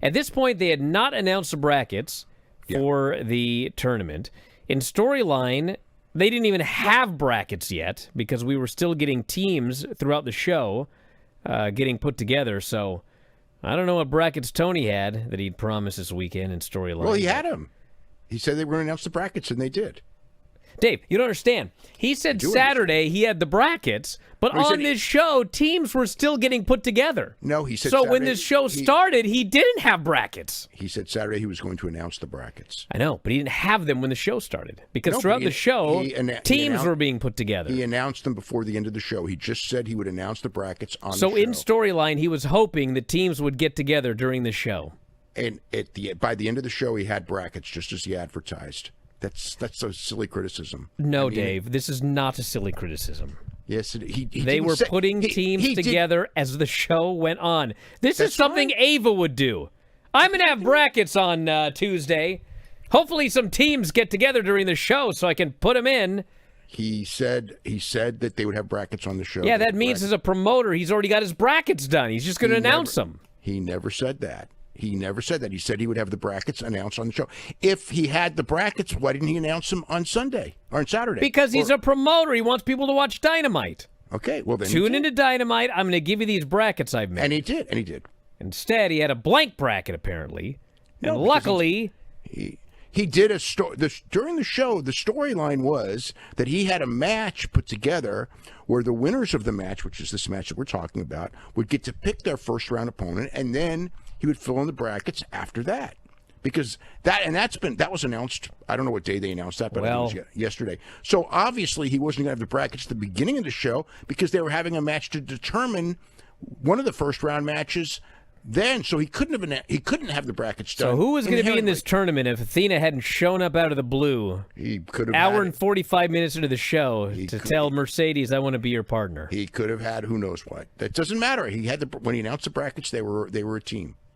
At this point, they had not announced the brackets for the tournament. In storyline, they didn't even have brackets yet because we were still getting teams throughout the show getting put together. So I don't know what brackets Tony had that he'd promised this weekend in storyline. Well, he had them. He said they were going to announce the brackets, and they did. Dave, you don't understand. He said Saturday he had the brackets, but on this show, teams were still getting put together. No, he said so Saturday, when this show started, he didn't have brackets. He said Saturday he was going to announce the brackets. I know, but he didn't have them when the show started because throughout the show, teams were being put together. He announced them before the end of the show. He just said he would announce the brackets on the show. So in storyline, he was hoping the teams would get together during the show. And by the end of the show, he had brackets just as he advertised. That's a silly criticism. No, Dave, this is not a silly criticism. Yes, they were putting teams together as the show went on. This is something Ava would do. I'm going to have brackets on Tuesday. Hopefully some teams get together during the show so I can put them in. He said that they would have brackets on the show. Yeah, that means as a promoter, he's already got his brackets done. He's just going to announce them. He never said that. He never said that. He said he would have the brackets announced on the show. If he had the brackets, why didn't he announce them on Sunday or on Saturday? Because he's a promoter. He wants people to watch Dynamite. Okay, well then tune into Dynamite. I'm going to give you these brackets I've made. And he did. Instead, he had a blank bracket apparently, and luckily he did during the show. The storyline was that he had a match put together where the winners of the match, which is this match that we're talking about, would get to pick their first round opponent, and then he would fill in the brackets after that. Because that was announced. I don't know what day they announced that, but it was yesterday. So obviously he wasn't going to have the brackets at the beginning of the show because they were having a match to determine one of the first round matches. Then, so he couldn't have the brackets done. So who was going to be in this tournament if Athena hadn't shown up out of the blue? He could have hour and 45 minutes into the show to tell Mercedes, "I want to be your partner." He could have had who knows what. That doesn't matter. He had when he announced the brackets, they were a team.